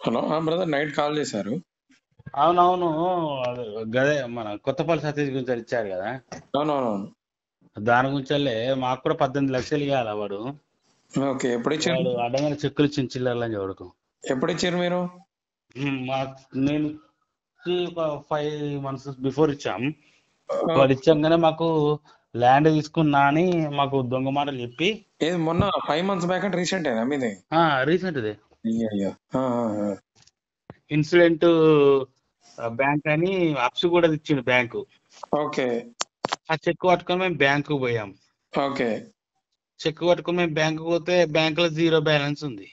Hello brother, night call చేశారు. అవునవును. అదే గదే మన కొత్తపల్లి సతీష్ గురించి ఇచ్చారు కదా. అవునవునవును. దాని గురించి మాకు కూడా 18 లక్షలు ఇవ్వాలి వాడు. ఓకే, ఎప్పుడు ఇచ్చారు? వాడు అడ్డమైన చెక్కులు ఇచ్చిన చిల్లర్లని చూడకు. ఎప్పుడు ఇచ్చారు మీరు? నేను ఒక 5 months బిఫోర్ ఇచ్చాం. ఆ, వాడు ఇచ్చాగానే మాకు ల్యాండ్ తీసుకున్నా అని మాకు దొంగ మాటలు చెప్పి ఏది మొన్న 5 months బ్యాక్ అంటే రీసెంట్ అయినా మీది? రీసెంట్ది అయ్యో. ఇన్సిడెంట్ బ్యాంక్ అని అప్స్ కూడా ఇచ్చిండు బ్యాంకు. ఓకే ఆ చెక్ పట్టుకొని మేము బ్యాంకు పోయాం. ఓకే. చెక్ పట్టుకొని మేము బ్యాంకు పోతే బ్యాంకులో 0 బ్యాలెన్స్ ఉంది.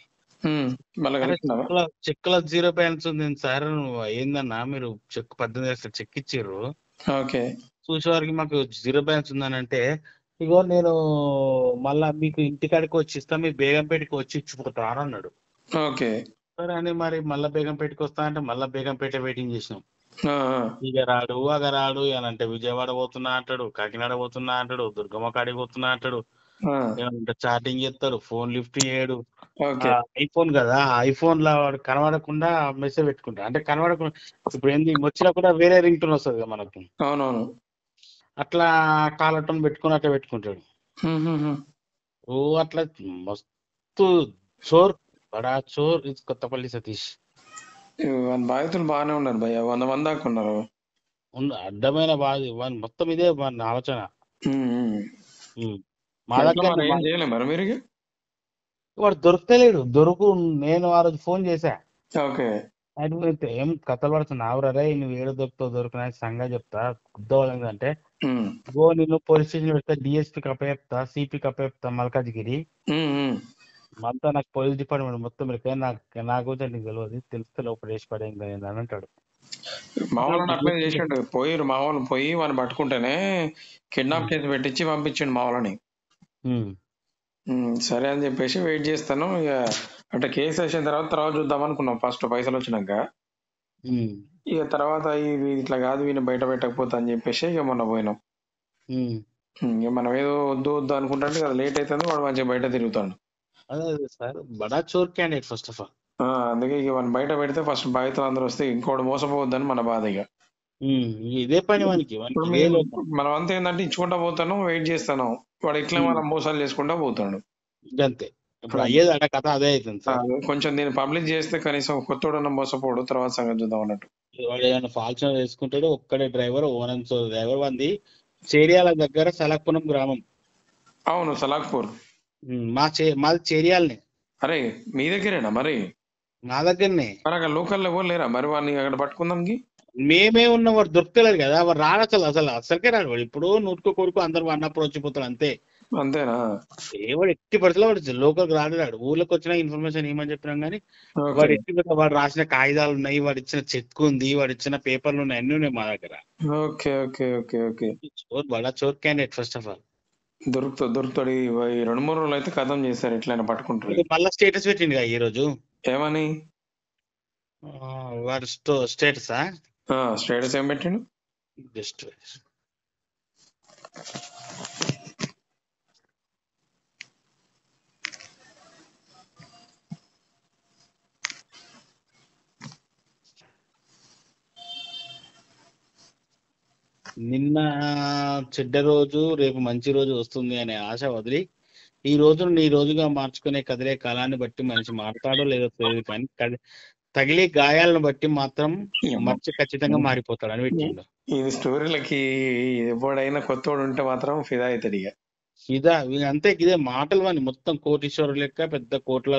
మళ్ళీ అరే కలుస్తున్నావా? చెక్లో 0 బ్యాలెన్స్ ఉంది సార్. నువ్వు ఏందన్నా మీరు చెక్ 18 లక్షలు చెక్ ఇచ్చిర్రు, ఓకే చూసే వారికి మాకు 0 బ్యాలెన్స్ ఉందని అంటే, ఇగో నేను మళ్ళా మీకు ఇంటికాడికి వచ్చి ఇస్తా, మీ బేగంపేటకి వచ్చి ఇచ్చిపోతాను అన్నాడు. ఓకే. సరే అని మరి మళ్ళా బేగంపేటకి వస్తా అంటే మళ్ళా బేగంపేట వెయిటింగ్ చేసినాం. ఆ, ఇక రాడు అగ రాడు అని అంటే విజయవాడ పోతున్నా అంటాడు, కాకినాడ పోతున్నా అంటాడు, దుర్గమ్మ కాడికి పోతున్నా అంటాడు. ఆ, ఏమంటే చాటింగ్ చేస్తారు, ఫోన్ లిఫ్ట్ చేయడు. ఓకే. ఐఫోన్ కదా, ఐఫోన్ లో వాడు కనబడకుండా మెసేజ్ పెట్టుకుంటాడు. అంటే కనబడకుండా ఇప్పుడు ఏంది వచ్చినా కూడా వేరే రింగ్ టోన్ వస్తుంది కదా మనకు. అవునవును. అట్లా కాలర్ టోన్ పెట్టుకుని అట్లా పెట్టుకుంటాడు. ఓ అట్లా మస్తు చోర్, బడా చోర్ ఇది కొత్తపల్లి సతీష్. వాళ్ళ బాధితులు బాగానే ఉన్నారు భయ్య, 100 మంది దాకా ఉన్నారు. అడ్డమైన బాధ మొత్తం ఇదే మన ఆలోచన. మా ఎట్లా దగ్గర మరి, ఏం చేయలే మరి మీరు? వాడు దొరకలేడు. నేను ఆ రోజు ఫోన్ చేశా. ఓకే అయితే ఏం కథలు పడుతున్నావు రే, నువ్వు ఏడు దొరుకుతావు దొరికినా సంగతి చెప్తా గుద్దవాళ్ళంది అంటే, నిన్ను పోలీస్ స్టేషన్ పెడితే డిఎస్పీకి అప్పచెప్తా, సిపికి అప్పచెప్తా మల్కాజ్గిరి అంతా. నాకు పోలీస్ డిపార్ట్మెంట్ మొత్తం నా గురించి నీకు తెలియదు, తెలిస్తే లోపల వేసి పడేయండి అని అంటాడు. మా వాళ్ళని అట్లే చేసిండు. పోయిరు మా వాళ్ళు, పోయి వాడిని పట్టుకుంటేనే కిడ్నాప్ కేసు పెట్టించి పంపించండు మా వాళ్ళని. సరే అని చెప్పేసి వెయిట్ చేస్తాను. ఇక అంటే కేసు వేసిన తర్వాత చూద్దాం అనుకున్నాం, ఫస్ట్ పైసలు వచ్చినాక. ఇక తర్వాత ఇట్లా కాదు, వీని బయట పెట్టకపోతా అని చెప్పేసి ఇక మొన్న పోయినాం. ఇక మనం ఏదో వద్దు వద్దు అనుకుంటే కదా, లేట్ అవుతుంది, వాడు మంచిగా బయట తిరుగుతాడు. అదే సార్, బడా చోర్ క్యాండిడేట్ ఫస్ట్ ఆఫ్ ఆల్. అందుకే ఇక వాడిని బయట పెడితే ఫస్ట్ బాధితులు అందరూ వస్తే ఇంకోటి మోసపోవద్దని మన బాధ. ఇక ఇదే పని వానికి మనం అంతా ఏంటంటే ఇచ్చుకుంటా పోతాను, వెయిట్ చేస్తాను, వాడు ఇట్లా మనం మోసాలు చేసుకుంటా పోతాడు. అంతే. ఇప్పుడు అయ్యేది అంటే కథ అదే అవుతుంది సార్. కొంచెం దీన్ని పబ్లిక్ చేస్తే కనీసం కొత్తోడన్న మోసపోడు, తర్వాత సంగతి చూద్దాం అన్నట్టు. వాడు ఏమైనా ఫాల్స్ వేసుకుంటాడు. ఒక్కడే డ్రైవర్, ఓనెన్స్ డ్రైవర్. వంది చేరియాల దగ్గర సలక్పురం గ్రామం. అవును, సలాక్పూర్. మాది చేరియాలనే. అరే మీ దగ్గరేనా మరి? నా దగ్గరనే. అక్కడ లోకల్లో ఎవరు లేరా మరి వాడిని అక్కడ పట్టుకుందాంకి? మేమే ఉన్న, వాడు దొరకలేదు కదా, వాడు రాడు అసలుకే రాడు. వాడు ఇప్పుడు నూటికో కొడుకు అందరు అన్నప్పుడు వచ్చిపోతాడు అంతే. అంతేనా? వాడు ఎట్టి పరిస్థితుల్లో వాడు లోకల్కి రాడు. ఊర్లోకి వచ్చిన ఇన్ఫర్మేషన్ ఏమని చెప్పినాం కానీ వాడు ఎట్టి పరిస్థితుల్లో, వాడు రాసిన కాగితాలు ఉన్నాయి, వాడు ఇచ్చిన చెక్ ఉంది, వాడు ఇచ్చిన పేపర్లు ఉన్నాయి, అన్ని ఉన్నాయి మా దగ్గర. Okay okay okay okay. బడా చోర్ క్యాండిడేట్ ఫస్ట్ ఆఫ్ ఆల్. దొరుకుతాడు. ఈ 2-3 రోజులు అయితే కథం చేస్తారు, ఎట్లయినా పట్టుకుంటారు. మళ్ళీ స్టేటస్ పెట్టిండు ఈ రోజు. ఏమని? వాడు స్టేటసా? స్టేటస్ ఏం పెట్టిండు? జస్ట్ నిన్న చెడ్డ రోజు, రేపు మంచి రోజు వస్తుంది అనే ఆశ వదిలి, ఈ రోజును నీ రోజుగా మార్చుకునే కదిలే కాలాన్ని బట్టి మనిషి మారతాడో లేదో తెలియదు, కానీ తగిలే గాయాలను బట్టి మాత్రం మనిషి ఖచ్చితంగా మారిపోతాడు అని పెట్టిండు. ఇది స్టోరీలకి ఎప్పుడైనా కొత్తోడు ఉంటే మాత్రం ఫిదా అవుతాడు. ఇక అంతే. ఇదే మాటలు వాని మొత్తం కోటీశ్వరుడు లెక్క, పెద్ద కోట్ల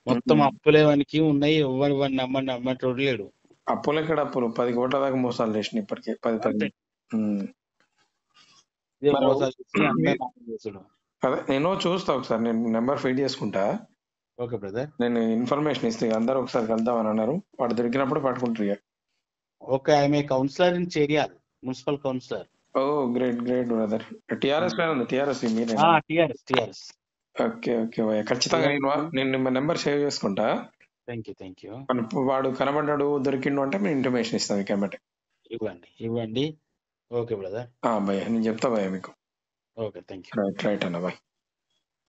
మొత్తం అప్పులేవానికి ఉన్నాయి. ఎవరి వాడిని నమ్మటోడు లేడు. అప్పులు ఎక్కడ అప్పులు, 10 కోట్ల దాకా మోసాలు చేసిన ఇప్పటికే 10. అదే నేను చూస్తా, ఒకసారి నేను నెంబర్ ఫీడ్ చేసుకుంటా. ఓకే బ్రదర్, నేను ఇన్ఫర్మేషన్ ఇస్తే అందరూ ఒకసారి కలుద్దామని అన్నారు. వాడు దొరికినప్పుడు పట్టుకుంటారు ఇక. Okay, I'm a councillor in Cheriyal, municipal councillor. Oh great great brother. TRS పైన ఉంది. టిఆర్ఎస్ మీరే? టిఆర్ఎస్. ఓకే ఓకే భయ్య, ఖచ్చితంగా నేను నెంబర్ సేవ్ చేసుకుంటా. Thank you. వాడు కనబడ్డాడు, దొరికిండు అంటే మేము ఇంటిమేషన్ ఇస్తాం మీకు ఎమ్మటే. ఇవ్వండి. Okay brother. భయ్య నేను చెప్తా భయ్య మీకు. Okay, thank you. రైట్ అన్న, బాయ్.